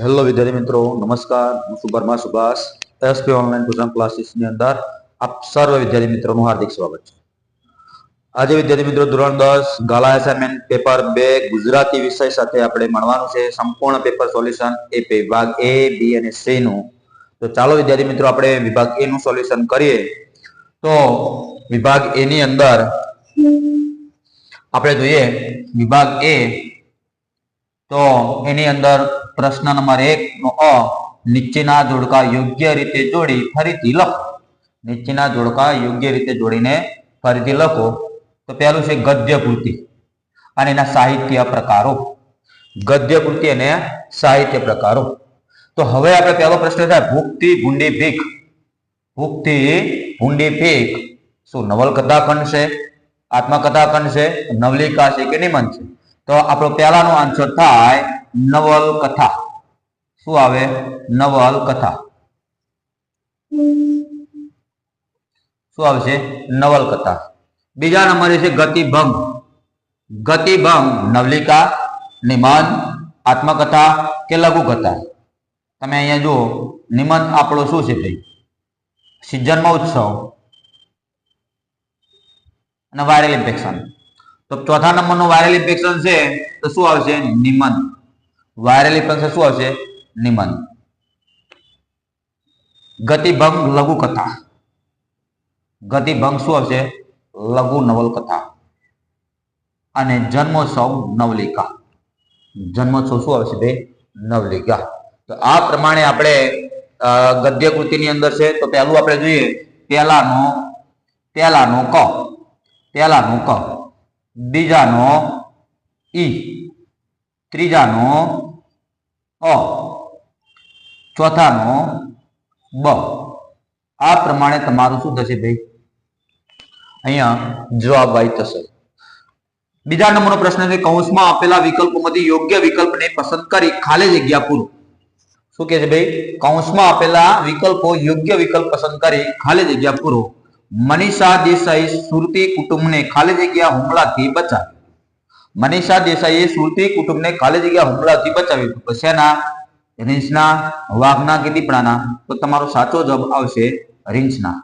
Hello વિદ્યાર્થી મિત્રો, નમસ્કાર. હું સુપરમાં સુભાષ, એસપી ઓનલાઈન ટ્યુશન ક્લાસીસની અંદર આપ સર્વ વિદ્યાર્થી મિત્રોનું હાર્દિક સ્વાગત છે. આજે વિદ્યાર્થી મિત્રો ધોરણ 10 ગાલા એસાઇનમેન્ટ પેપર 2 ગુજરાતી વિષય સાથે આપણે મળવાનું છે સંપૂર્ણ પેપર સોલ્યુશન એ વિભાગ એ, બી અને સી નું. તો ચાલો વિદ્યાર્થી મિત્રો આપણે વિભાગ એ નું સોલ્યુશન કરીએ. તો વિભાગ એ ની અંદર આપણે જોઈએ વિભાગ એ, તો એની અંદર પ્રશ્ન નંબર 1 નો અ, નીચેના જોડકા યોગ્ય રીતે જોડી ફરીથી લખો. નીચેના જોડકા યોગ્ય રીતે જોડીને ફરીથી લખો. તો પહેલું છે ગદ્ય કૃતિ અને એના સાહિત્ય પ્રકારો. ગદ્ય કૃતિ અને સાહિત્ય પ્રકારો. તો હવે આપણે પહેલો પ્રશ્ન થાય ભૂખથી ભૂંડી ભીખ. ભૂખથી ભૂંડી ભીખ શું નવલકથા ખંડ છે, આત્મકથા ખંડ છે, નવલિકા છે કે નિબંધ છે? તો આપણો પહેલાનો આન્સર થાય નવલકથા. શું આવે? નવલકથા. શું આવશે? નવલકથા. બીજા નંબરે છે ગતિભંગ. ગતિભંગ નવલિકા, નિબંધ, આત્મકથા કે લઘુકથા? તમે અહીંયા જુઓ નિબંધ આપણો શું છે ભાઈ? સિઝન મહોત્સવ અને વાયરલ ઇન્ફેક્શન. તો ચોથા નંબરનું વાયરલ ઇન્ફેક્શન છે તો શું આવશે? નિબંધ. વાયરલ ઇન્ફેક્શન શું આવશે? નિબંધ. ગતિભંગ લઘુકથા. ગતિભંગ શું આવશે? લઘુ નવલકથા. અને જન્મોત્સવ નવલિકા. જન્મોત્સવ શું આવશે ભાઈ? નવલિકા. તો આ પ્રમાણે આપણે ગદ્ય કૃતિની અંદર છે. તો પહેલું આપણે જોઈએ પહેલાનો ક, પહેલાનો ક, બીજાનો ઈ, ત્રીજાનો અ, ચોથાનો બ. આ પ્રમાણે તમારું શું થશે ભાઈ? અહીંયા જવાબ આવી થશે. બીજા નંબરનો પ્રશ્ન છે કૌંસમાં આપેલા વિકલ્પોમાંથી યોગ્ય વિકલ્પને પસંદ કરી ખાલી જગ્યા પૂરો. શું કહે છે ભાઈ? કૌંસમાં આપેલા વિકલ્પો યોગ્ય વિકલ્પ પસંદ કરી ખાલી જગ્યા પૂરો. મનીષા દેસાઈ સુરતી કુટુંબને ખાલી જગ્યા હુમલાથી બચાવ્યું. મનીષા દેસાઈએ સુરતી કુટુંબને ખાલી જગ્યા હુમલાથી બચાવ્યું. તો શેના? રીંછના, વાઘના કે દીપડાના? તો તમારો સાચો જવાબ આવશે રીંછના.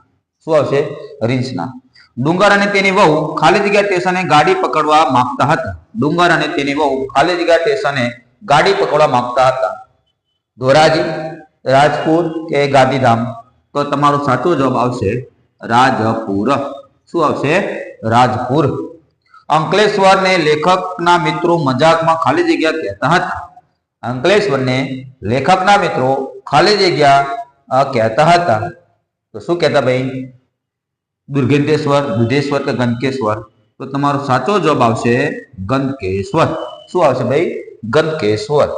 શું આવશે? રીંછના. ડુંગર અને તેની વહુ ખાલી જગ્યા સ્ટેશને ગાડી પકડવા માંગતા હતા. ડુંગર અને તેની વહુ ખાલી જગ્યા સ્ટેશને ગાડી પકડવા માંગતા હતા. ધોરાજી, રાજપુર કે ગાંધીધામ? તો તમારો સાચો જવાબ આવશે રાજપુર. શું આવશે? રાજપુર. અંકલેશ્વરને લેખકના મિત્રો મજાકમાં ખાલી જગ્યા કહેતા હતા. અંકલેશ્વરને લેખકના મિત્રો ખાલી જગ્યા કહેતા હતા. તો શું કહેતા ભાઈ? દુર્ગેન્દ્રેશ્વર, દુધેશ્વર કે ગંધકેશ્વર? તો તમારો સાચો જવાબ આવશે ગંધકેશ્વર. શું આવશે ભાઈ? ગંધકેશ્વર.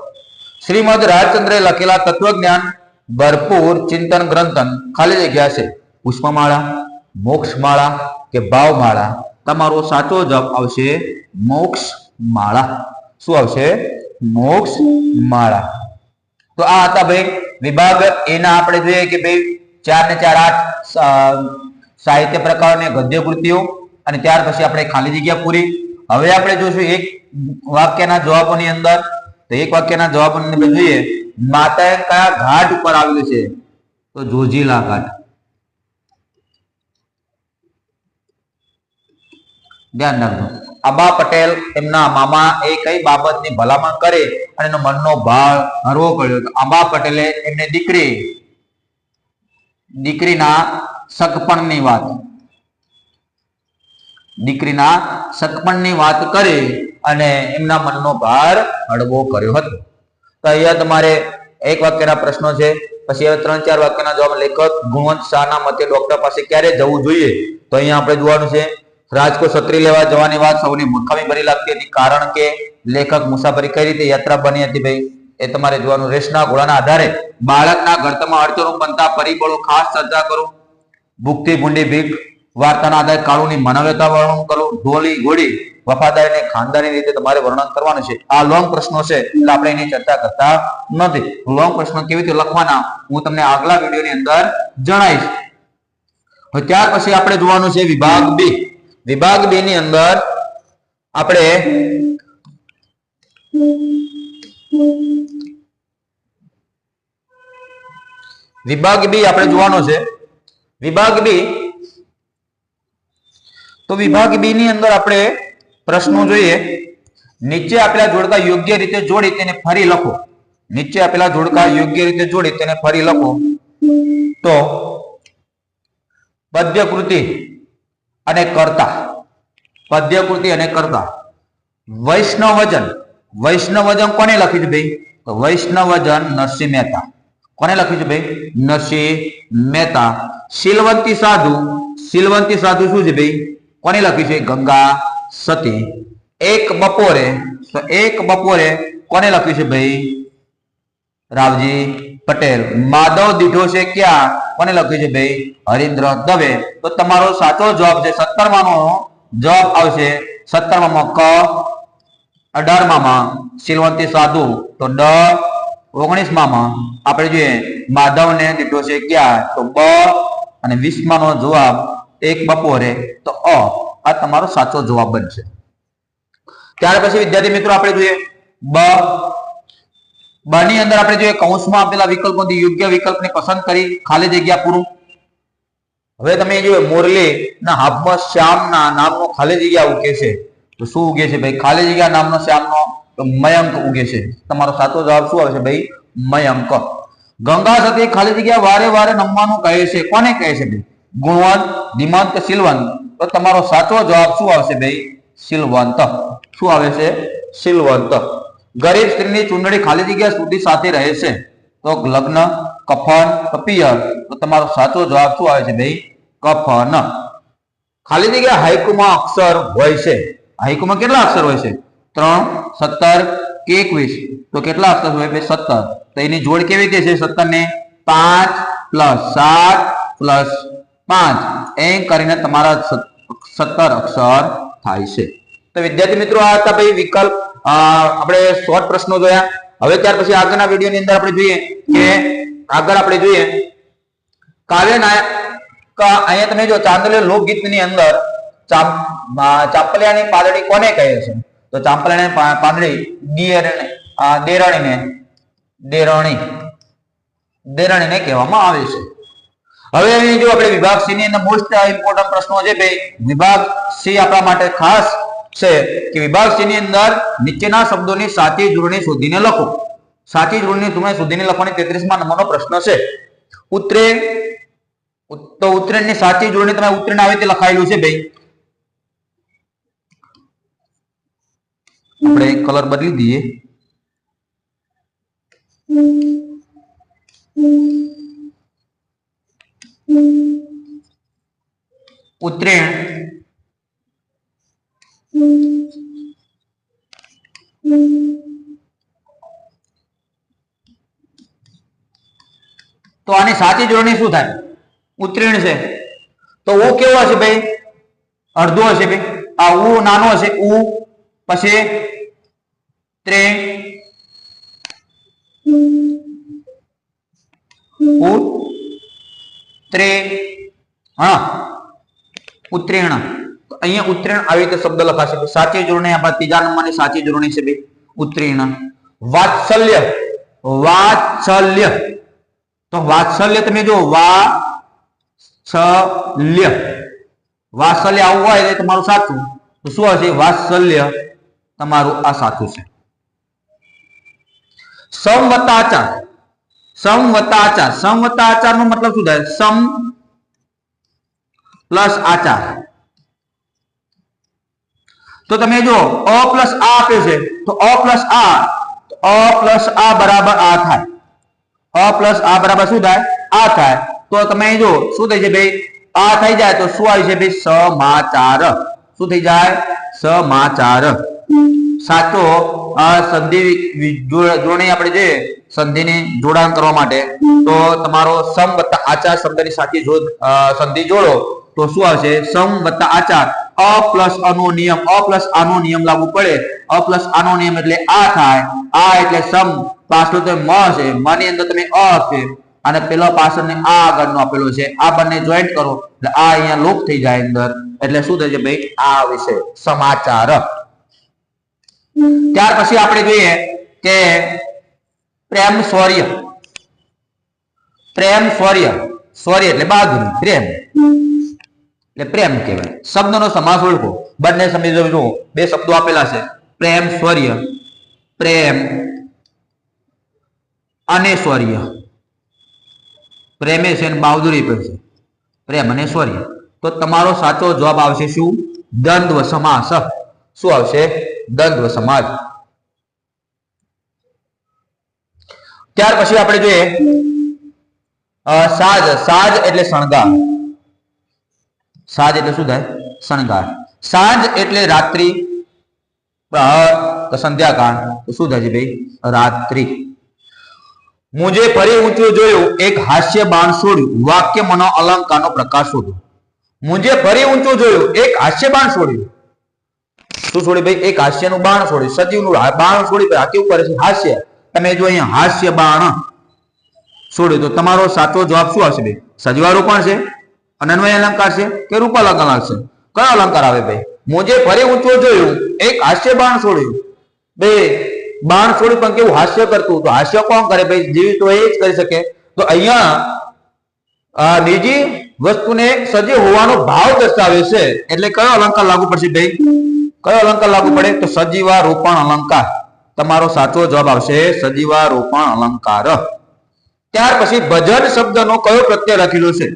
શ્રીમદ રાજચંદ્રે લખેલા તત્વજ્ઞાન ભરપૂર ચિંતન ગ્રંથ ખાલી જગ્યા છે પુષ્પમાળા, મોક્ષમાળા કે ભાવમાળા? તમારો સાચો જવાબ આવશે મોક્ષમાળા. શું આવશે? મોક્ષમાળા. તો આ હતા ભાઈ વિભાગ એ ના. આપણે જોઈએ કે ભાઈ 4 ને 4 8 સાહિત્ય પ્રકાર અને ગદ્ય કૃતિઓ, અને ત્યાર પછી આપણે ખાલી જગ્યા પૂરી. હવે આપણે જોશું એક વાક્યના જવાબોની અંદર. તો એક વાક્યના જવાબોની અંદર જોઈએ માતાએ કયા ઘાટ ઉપર આવેલું છે? તો જોજીલા ઘાટ. ધ્યાન રાખજો. આબા પટેલ એમના મામા એ કઈ બાબતની ભલામણ કરે અને એનો મનનો ભાવ હરવો પડ્યો? તો આબા પટેલે એમની દીકરીના સગપણની વાત, દીકરીના સગપણની વાત કરી અને એમના મનનો ભાર હળવો કર્યો હતો. તો અહીંયા તમારે એક વાક્યના પ્રશ્નો છે. પછી હવે 3-4 વાક્યના જવાબ. લેખક ગુણવંત શાહના મતે ડોક્ટર પાસે ક્યારે જવું જોઈએ? તો અહીંયા આપણે જોવાનું છે રાજકોટ છત્રી લેવા જવાની વાત સૌની મૂર્ખામી ભરી લાગતી હતી, કારણ કે લેખક મુસાફરી કઈ રીતે યાત્રા બની હતી ભાઈ? એ તમારે જોવાનું. રેસના ઘોડાના આધારે બાળકના ઘડતરમાં અડચણો બનતા પરિબળો ખાસ ચર્ચા કરો. ભૂખથી ભૂંડી ભીખ વાર્તાના આધારે કાળુની માનવતા વર્ણન કરો. ઢોલી ઘોડી વફાદારીને ખાનદાની રીતે તમારે વર્ણન કરવાનું છે. આ લોંગ પ્રશ્નો છે એટલે આપણે એની ચર્ચા કરતા નથી. લોંગ પ્રશ્નો કેવી રીતે લખવાના હું તમને આગલા વિડીયોની અંદર જણાવીશ. ત્યાર પછી આપણે જોવાનું છે વિભાગ બી. વિભાગ બી ની અંદર આપણે વિભાગ બી આપણે જોવાનો છે. વિભાગ બી, તો વિભાગ બી ની અંદર આપણે પ્રશ્નો જોઈએ. નીચે આપેલા જોડકા યોગ્ય રીતે જોડી તેને ફરી લખો. નીચે આપેલા જોડકા યોગ્ય રીતે જોડી તેને ફરી લખો. તો પદ્યકૃતિ અને કર્તા, પદ્યકૃતિ અને કર્તા. વૈષ્ણવજન, વૈષ્ણવજન કોને લખ્યું છે ભાઈ? તો વૈષ્ણવજન નરસિંહ મહેતા. કોને લખ્યું છે ભાઈ? નરસિંહ મહેતા. શીલવંતી સાધુ, શીલવંતી સાધુ શું છે ભાઈ? કોને લખ્યું છે? ગંગા સતી. એક બપોરે, તો એક બપોરે કોને લખ્યું છે ભાઈ? રાવજી પટેલ. માધવ દીઠો છે ક્યાં? કોને લખ્યું છે ભાઈ? હરીન્દ્ર દવે. તો તમારો સાચો જવાબ છે 17 નો જવાબ આવશે 17 ક, 18 શીલવંતી સાધુ, તો ડ, 19 આપણે જોઈએ માધવને દીઠો છે ક્યાં? તો બ, અને 20 નો જવાબ એક બપોરે, તો અ. આ તમારો સાચો જવાબ બનશે. ત્યાર પછી વિદ્યાર્થી મિત્રો આપણે જોઈએ બ. બ ની અંદર આપણે જોઈએ કૌંસમાં આપેલા વિકલ્પોથી યોગ્ય વિકલ્પને પસંદ કરી ખાલી જગ્યા પૂરું. હવે તમે જો મોરલી ના હાથમાં શ્યામના નામનો ખાલી જગ્યા ઉગે છે, તો શું ઉગે છે ભાઈ? ખાલી જગ્યા નામનો શ્યામનો, તો મયંક ઉગે છે. તમારો સાચો જવાબ શું આવશે ભાઈ? મયંક. ગંગા સતી ખાલી જગ્યા વારે વારે નમવાનું કહે છે. કોને કહે છે ભાઈ? ગુણવંત, ધીમંત કે સિલવંત? તો તમારો સાચો જવાબ શું આવશે ભાઈ? સિલવંત. શું આવે છે? સિલવંત. ગરીબ સ્ત્રીની ચૂંદડી ખાલી જગ્યા સુધી સાથે રહે છે, તો લગ્ન, કફન, પિયર? તો તમારો સાચો જવાબ શું આવે છે ભાઈ? કફન. ખાલી જગ્યા હાઈકુમાં અક્ષર હોય છે. હાઈકુમાં કેટલા અક્ષર હોય છે? 3, 17 કે 21? તો કેટલા અક્ષર હોય ભાઈ? 17. તો એની જોડ કેવી રીતે છે? 17 ને 5 + 7 + 5 એમ કરીને તમારા 17 અક્ષર થાય છે. તો વિદ્યાર્થી મિત્રો આ હતા ભાઈ વિકલ્પ. આપણે શોર્ટ પ્રશ્નો જોયા. હવે ત્યાર પછી આગળના વિડીયોની અંદર આપણે જોઈએ કે આગળ આપણે જોઈએ કાવ્ય નાયક. અહીંયા તમે જો ચાંદોલી લોકગીતની અંદર ચાંપલિયાની પાદડી કોને કહે છે? તો ચાંપલિયાની પાદડી દેરાણીને કહેવામાં આવે છે. હવે અહીં જો આપણે વિભાગ સી ની અંદર મોસ્ટ ઇમ્પોર્ટન્ટ પ્રશ્નો છે ભાઈ. વિભાગ સી આપણા માટે ખાસ છે કે વિભાગ સી ની અંદર નીચેના શબ્દોની સાચી જોડણી શોધીને લખો. સાચી જોડણી તમે શોધીને લખવાની 33મા નંબરનો પ્રશ્ન છે. ઉત્તરેણ, તો ઉત્તરેણની સાચી જોડણી તમે ઉત્તરેણ આવી રીતે લખાયેલું છે ભાઈ. આપણે કલર બદલી દઈએ. ઉત્તરેણ તો આની સાચી જોડણી શું થાય? ઉત્તરેણ છે તો ઉ કેવો હશે ભાઈ? અડધો હશે ભાઈ. આ ઉ નાનો હશે, ઉ પછી ત્રેણ, ઉત્તરેણ. અહીંયા ઉત્તરેણ આવી રીતે શબ્દ લખાશે. સાચી જોડણી આપણા ત્રીજા નંબરની સાચી જોડણી છે ભાઈ ઉત્તરેણ. વાત્સલ્ય, વાત્સલ્ય, તો વાત્સલ્ય તમે જો વાત્સલ્ય, વાત્સલ્ય આવું હોય એટલે તમારું સાચું. તો શું હશે? વાત્સલ્ય તમારું આ સાચું છે. સમવતાચાર, સમવતાચાર, સમવતાચાર નો મતલબ શું થાય? સમ પ્લસ આચાર. તો તમે જો અ પ્લસ આ આપ્યો છે, તો અ પ્લસ આ, બરાબર આ થાય. અ પ્લસ આ બરાબર શું થાય? આ થાય. તો તમે જો શું થઈ જાય ભાઈ? આ થઈ જાય તો શું આવી છે ભાઈ? સમાચાર. શું થઈ જાય? સમાચાર. સાચો સંધિ જોડણી આપણે જે સંધિને જોડાણ કરવા માટે, તો તમારો સમ વત્તા આચાર શબ્દની સાચી સંધિ જોડો તો શું આવશે? સમ વત્તા આચાર. અ પ્લસ આનો નિયમ, અ પ્લસ આનો નિયમ લાગુ પડે. અ પ્લસ આનો નિયમ એટલે આ થાય. આ એટલે સમ, પાછળ તો મ છે, મ ની અંદર તમે અ હશે અને પેલો પાછળ ને આ આગળનો આપેલો છે. આ બંને જોઈન્ટ કરો એટલે આ અહીંયા લોપ થઈ જાય અંદર. એટલે શું થશે ભાઈ? આ વિશે સમાચાર. ત્યાર પછી આપણે જોઈએ કે પ્રેમ શૌર્ય. પ્રેમ શૌર્ય, શૌર્ય એટલે બહાદુરી, પ્રેમ એટલે પ્રેમ કહેવાય. શબ્દનો સમાસ ઓળખો, બંને સમજો. જુઓ બે શબ્દો આપેલા છે, પ્રેમ શૌર્ય, પ્રેમ અને શૌર્ય. પ્રેમે છે અને બહાદુરી પર છે, પ્રેમ અને શૌર્ય. તો તમારો સાચો જવાબ આવશે શું? દ્વંદ્વ સમાસ. શું આવશે? દ્વંદ્વ સમાસ. ત્યાર પછી આપણે જોઈએ સાજ. સાજ એટલે શણગાર. સાજ એટલે શું થાય? શણગાર. સાંજ એટલે રાત્રિ, પ્રહર તો સંધ્યાકાળ. તો શું થાય છે ભાઈ? રાત્રિ. મુજે ફરી ઊંચું જોયું, એક હાસ્ય બાણ છોડ્યું, વાક્ય મનો અલંકારનો પ્રકાર શોધો. મુજે ફરી ઊંચું જોયું, એક હાસ્ય બાણ છોડ્યું. શું છોડ્યું ભાઈ? એક હાસ્યનું બાણ છોડ્યું. સજીવનું બાણ છોડી કેવું કરે છે? હાસ્ય. તમે જો અહીંયા હાસ્ય બાણ છોડ્યું તો તમારો સાચો જવાબ શું આવશે ભાઈ? સજીવાળું પણ છે અને અન્વય અલંકાર છે કે રૂપ અલંકાર છે? કયો અલંકાર આવે ભાઈ? મુજે ફરી ઊંચું જોયું, એક હાસ્ય બાણ છોડ્યું. બે બાણ છોડ્યું પણ કેવું? હાસ્ય કરતું. તો હાસ્ય કોણ કરે ભાઈ? જીવિત હોય એ જ કરી શકે. તો અહીંયા બીજી વસ્તુને સજીવ હોવાનો ભાવ દર્શાવે છે, એટલે કયો અલંકાર લાગુ પડશે ભાઈ? કયો અલંકાર લાગુ પડે? તો સજીવારોપણ અલંકાર. તમારો સાચો જવાબ આવશે સજીવારોપણ અલંકાર. ત્યાર પછી ભજન શબ્દનો કયો પ્રત્યય લખેલો છે?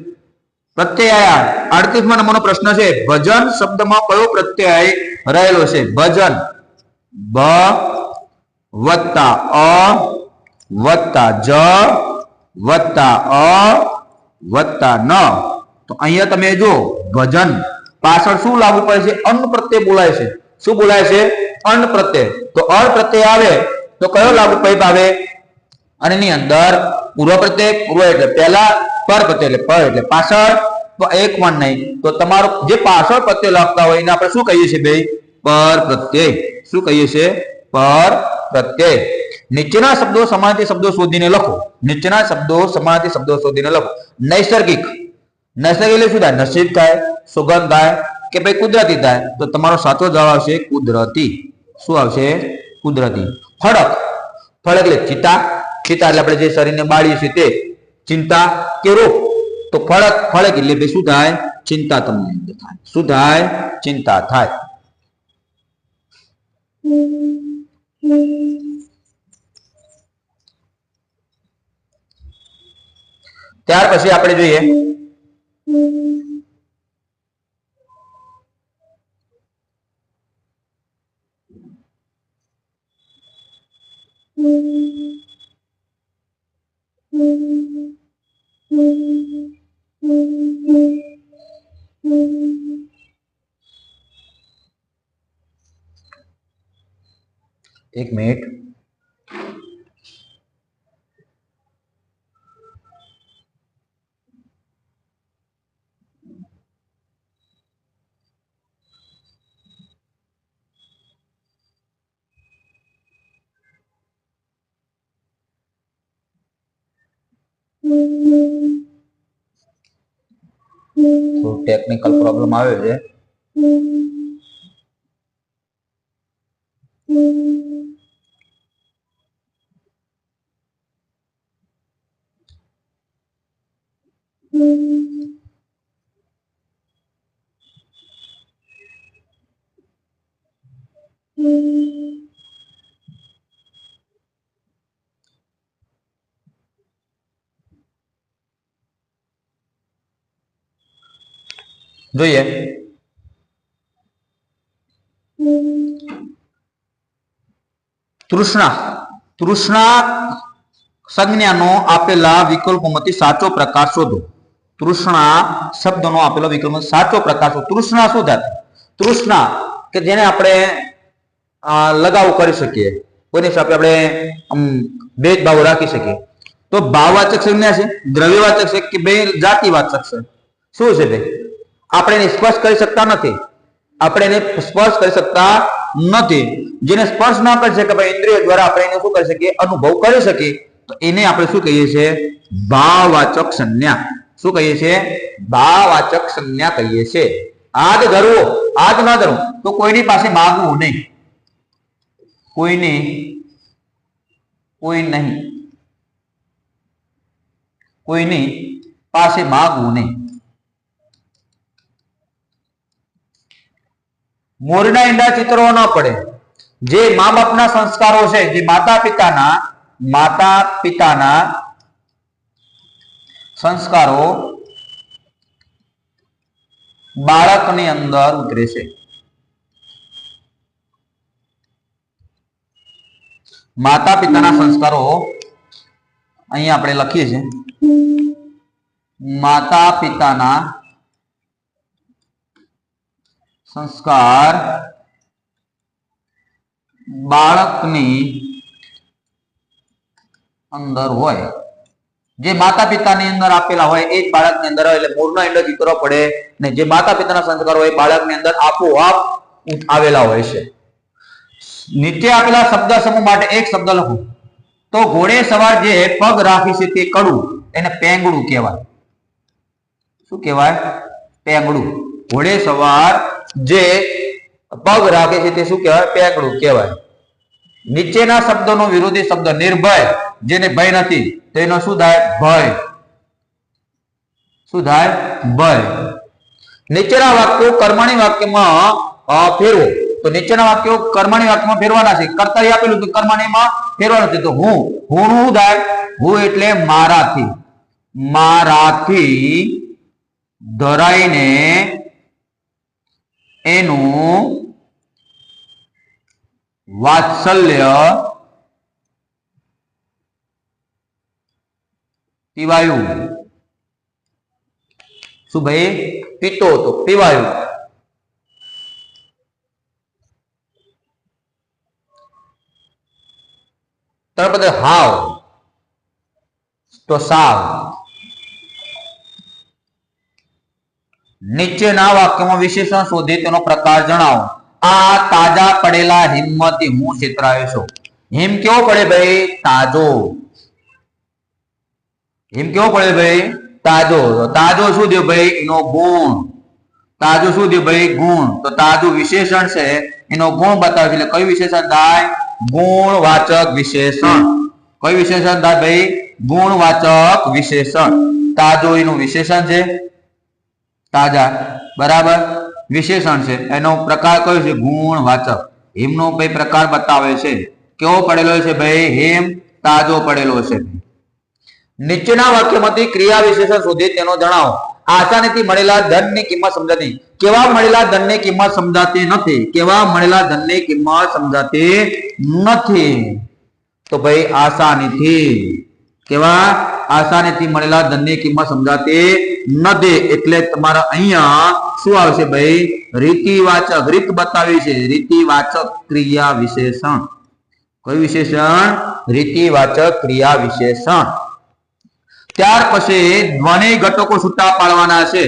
પ્રત્યય 38મા નંબરનો પ્રશ્ન છે. ભજન શબ્દમાં કયો પ્રત્યય રહેલો છે? ભજન. બ વત્તા અ વત્તા જ વત્તા અ વત્તા ન. તો અહીંયા તમે જો ભજન પાછળ શું લાગુ પડે છે? અન્ન પ્રત્યય બોલાય છે. શું બોલાય છે? અન્ન પ્રત્યય. તો અ પ્રત્યય આવે તો કયો લાગુ પડે આવે? અને એની અંદર પૂર્વ પ્રત્યય, પૂર્વ એટલે પહેલા, પર પ્રત્યય એટલે પર એટલે પાછળ. તો એક પણ નહીં. તો તમારો જે પાછળ પ્રત્યય લખતા હોય એને આપણે શું કહીએ છીએ ભાઈ? પર પ્રત્યય. શું કહીએ છીએ? પર પ્રત્યય. નીચેના શબ્દો સમાનાર્થી શબ્દો શોધીને લખો. નીચેના શબ્દો સમાનાર્થી શબ્દો શોધીને લખો. નૈસર્ગિક. નૈસર્ગિક એટલે શું થાય? નસીબ થાય, સુગંધ થાય કે ભાઈ કુદરતી થાય? તો તમારો સાચો જવાબ આવશે કુદરતી. શું આવશે? કુદરતી. ફળક. ફળક એટલે ચિતા. ચિતા એટલે આપણે જે શરીરને બાળીએ છીએ તે. ચિંતા કે રોગ. તો ફળક, ફળક એટલે ભાઈ શું થાય? ચિંતા તમને થાય. શું થાય? ચિંતા થાય. ત્યાર પછી આપણે જોઈએ એક મિનિટ. તો ટેકનિકલ પ્રોબ્લેમ આવ્યો છે. જોઈએ તૃષ્ણા. તૃષ્ણા સંજ્ઞાનો આપેલા વિકલ્પોમાંથી સાચો પ્રકાર શોધો. તૃષ્ણા શબ્દનો આપેલો વિકલ્પમાં સાચો પ્રકાર શોધો. તૃષ્ણા શું થાય? તૃષ્ણા કે જેને આપણે લગાવ કરી શકીએ, કોઈની સાથે આપણે ભેદભાવ રાખી શકીએ. તો ભાવવાચક સંજ્ઞા છે, દ્રવ્યવાચક છે કે બે જાતિવાચક છે? શું છે ભાઈ? આપણે એને સ્પર્શ કરી શકતા નથી. આપણે એને સ્પર્શ કરી શકતા નથી. જેને સ્પર્શ ના કરી શકે ભાઈ ઇન્દ્રિય દ્વારા આપણે એને શું કરી શકીએ? અનુભવ કરી શકીએ. તો એને આપણે શું કહીએ છીએ? ભાવવાચક સંજ્ઞા. શું કહીએ છીએ? ભાવવાચક સંજ્ઞા કહીએ છીએ. આજ ધરવો, આજ ન ધરવો તો કોઈની પાસે માંગવું નહીં. કોઈ નહીં કોઈની પાસે માગવું નહીં. મોરના ઈંડા ચિતરવા ન પડે. જે મા બાપના સંસ્કારો છે, જે માતા પિતાના સંસ્કારો બાળકની અંદર ઉતરે છે. માતા પિતાના સંસ્કારો અહીંયા આપણે લખીએ છીએ. માતા પિતાના સંસ્કાર બાળકની અંદર હોય. જે માતા પિતાની અંદર આપેલા હોય એ જ બાળકની અંદર હોય. એટલે મૂળનો ઈંડો ચિતરવો પડે ને જે માતા પિતાના સંસ્કાર હોય બાળકની અંદર આપોઆપ આવેલા હોય છે. નીચે આપેલા શબ્દ સમૂહ માટે એક શબ્દ લખો. તો ઘોડે સવાર જે પગ રાખે છે તે કડું, એને પેંગડું કહેવાય. શું કહેવાય? પેંગડું. ઘોડે સવાર જે પગ રાખે છે તે શું કહેવાય? પેંગડું કહેવાય. નીચેના શબ્દોનો વિરોધી શબ્દ નિર્ભય, જેને ભય નથી તો એનો શું થાય? ભય. શું થાય? ભય. નીચેના વાક્યો કર્મણી વાક્યમાં ફેરવો. તો નીચેના વાક્યો કર્મણી વાક્યમાં ફેરવાના છે. કર્તવ્ય આપેલું તો કર્મણીમાં ફેરવાનું છે. તો હું શું થાય? હું એટલે મારાથી ધરાઈને એનું વાત્સલ્ય પીવાયું. શું ભાઈ? પીતો હતો, પીવાયું. ત્યાર પછી હાવ તો સાવ. નીચેના વાક્યમાં વિશેષણ શોધી તેનો પ્રકાર જણાવો. આ તાજા પડેલા હિમમાંથી હું છેતરાયો છું. હિમ કેવો પડે ભાઈ? તાજો. હિમ કેવો પડે ભાઈ? તાજો. તાજો શું થયું ભાઈ? એનો ગુણ. તાજો શું થયું ભાઈ? ગુણ. તો તાજું વિશેષણ છે, એનો ગુણ બતાવે છે. એટલે કયું વિશેષણ થાય? ગુણવાચક વિશેષણ. કયું વિશેષણ થાય ભાઈ? ગુણવાચક વિશેષણ. તાજો એનું વિશેષણ છે, તાજા બરાબર વિશેષણ છે. એનો પ્રકાર કયો છે? ગુણવાચક. હિમનો ભાઈ પ્રકાર બતાવે છે. કેવો પડેલો છે ભાઈ? હિમ તાજો પડેલો છે. નીચેના વાક્યમાંથી ક્રિયા વિશેષણ શોધી તેનો જણાવો. આસાનીથી મળેલા ધનની કિંમત સમજાતી. કેવા મળેલા ધનની કિંમત સમજાતી નથી? કેવા મળેલા ધનની કિંમત સમજાતી નથી? તો ભાઈ આસાનીથી. કેવા? આસાનીથી મળેલા ધનની કિંમત સમજાતી નથી. એટલે તમારા અહીંયા શું આવશે ભાઈ? રીતિવાચક. રીત બતાવી છે. રીતિવાચક ક્રિયા વિશેષણ. કયું વિશેષણ? રીતિવાચક ક્રિયા વિશેષણ. ત્યાર પછી ધ્વનિ ઘટકો છૂટા પાડવાના છે.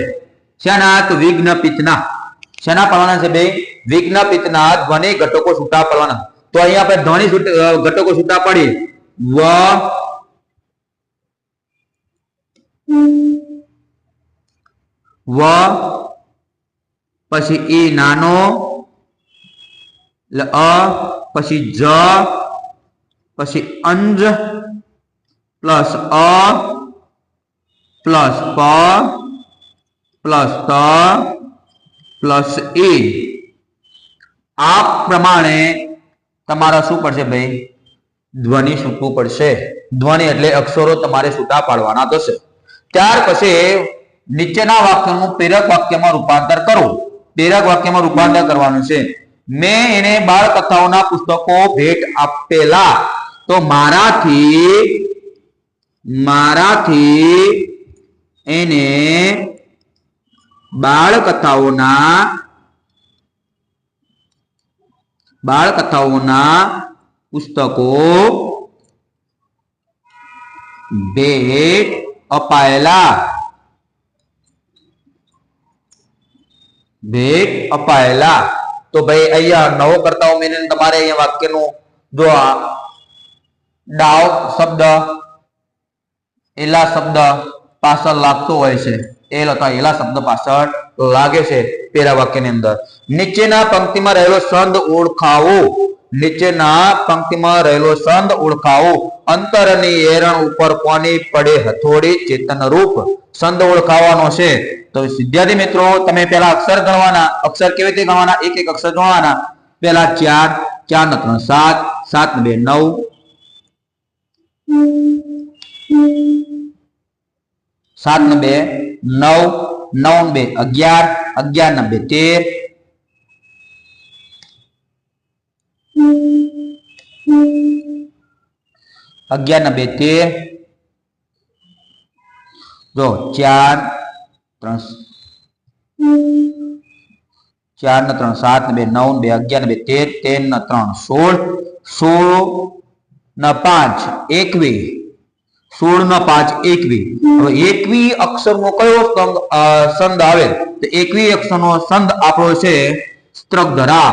શેના? તો વિઘ્ન પિત્તના. શેના પાડવાના છે ભાઈ? વિઘ્ન પિત્તના ધ્વનિ ઘટકો છૂટા પાડવાના. તો અહીંયા આપણે ધ્વનિ ઘટકો છૂટા પાડીએ. વ પછી ઈ નાનો, અ પછી જ પછી અંજ પ્લસ અ પ્લસ પ પ્લસ ત પ્લસ ઈ. આ પ્રમાણે તમારે શું પડશે ભાઈ? ધ્વનિ છૂટવું પડશે. ધ્વનિ એટલે અક્ષરો તમારે છૂટા પાડવાના થશે. ત્યાર પછી નીચેના વાક્યનું પ્રેરક વાક્યમાં રૂપાંતર કરો. પ્રેરક વાક્યમાં રૂપાંતર કરવાનું છે. મેં એને બાળ કથાઓના પુસ્તકો ભેટ આપેલા. તો મારાથી એને બાળ કથાઓના પુસ્તકો ભેટ અપાયેલા. ભેટ અપાયેલા. તો ભાઈ અહીંયા નવો કરતા ઉમેરીને તમારે અહીંયા વાક્યનું જો ડાવ શબ્દ એલા શબ્દ પાછળ લાગતો હોય છે. એલા શબ્દ પાછળ લાગે છે પેરા વાક્યની અંદર. નીચેના પંક્તિમાં રહેલો છંદ ઓળખાવો. નીચેના પંક્તિમાં રહેલો સંદ ઓળખાવો. અંતરની એરણ ઉપર કોની પડે હથોડી ચેતનરૂપ. સંદ ઓળખાવાનો છે. તો વિદ્યાર્થી મિત્રો તમે પેલા અક્ષર ગણવાના. અક્ષર કેવી રીતે ગણવાના? એક એક અક્ષર ગણવાના. પેલા 4, 4 ને 3 7, 7 ને 2 9, 7 ને 2 9, 9 ને 2 11, 11 ને 2 13, 11 ને 2 13. જો 4 3 4 ને 3 7 ને 2 9 ને 2 11 ને 2 13, 13 ને 3 16, 16 ને 5 21, 16 ને 5 21. હવે 21 અક્ષરનો કયો સંદ આવે? તો 21 અક્ષરનો સંદ આપણો છે સ્ત્રગધરા.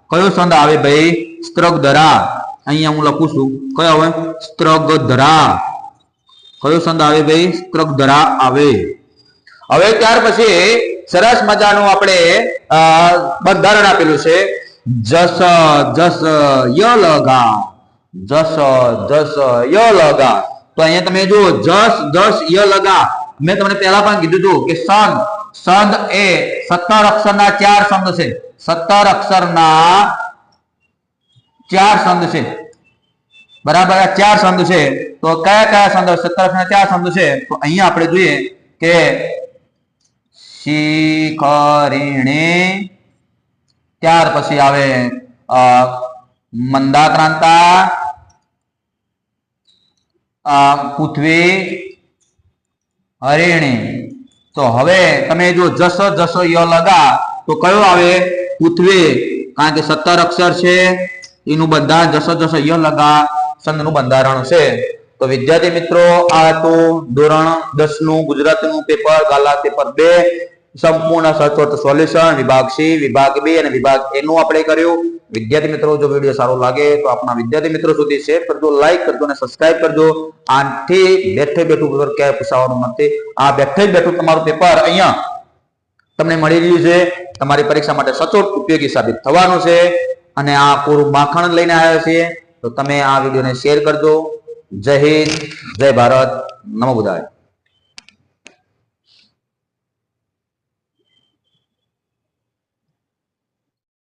કયો સંદ આવે ભાઈ? સ્ત્રગધરા. અહીંયા હું લખું છું કયો આવે? સ્ત્રગધરા. કયો સંદ આવે ભાઈ? સ્ત્રગધરા આવે. હવે ત્યાર પછી સરસ મજાનું આપણે બંધારણ આપેલું છે. જસ જસ ય લગા, જસ જસ ય લગા. તો અહીંયા તમે જુઓ જસ જસ ય લગા. મેં તમને પહેલા પણ કીધું હતું કે સંદ, સંદ એ 17 અક્ષરના 4 સંદ છે. 17 અક્ષરના 4 સંદ છે. બરાબર, 4 સંદ છે. તો કયા કયા સંદ? 17 અક્ષરના 4 સંદ છે. તો અહીંયા આપણે જોઈએ કે શિખરિણી, ત્યાર પછી આવે મંદાક્રાંતા, પૃથ્વી, હરિણી. તો હવે તમે જો જસ જસ ય લગા તો કયો આવે? પૃથ્વી. કારણ કે 17 અક્ષર છે એનું બંધારણ જસ જસ ય લગા સંદનું બંધારણ છે. તો વિદ્યાર્થી મિત્રો આ તો ધોરણ 10 નું ગુજરાતીનું પેપર ગાલા પેપર 2 સંપૂર્ણ સચોટ સોલ્યુશન વિભાગ સી, વિભાગ બી અને વિભાગ એ નું આપણે કર્યું. વિદ્યાર્થી મિત્રો જો વિડીયો સારો લાગે તો આપણા વિદ્યાર્થી મિત્રો સુધી શેર કરજો, લાઈક કરજો અને સબસ્ક્રાઇબ કરજો. આથી બેઠે બેઠું પેપર ક્યાંય પૂછવાનું નથી. આ બેઠે બેઠું તમારું પેપર અહીંયા તમને મળી રહ્યું છે. તમારી પરીક્ષા માટે સચોટ ઉપયોગી સાબિત થવાનું છે. અને આ પૂરું માખણ લઈને આવ્યા છીએ. તો તમે આ વિડીયોને શેર કરજો. જય હિન્દ, જય ભારત, નમો બુદ્ધાય.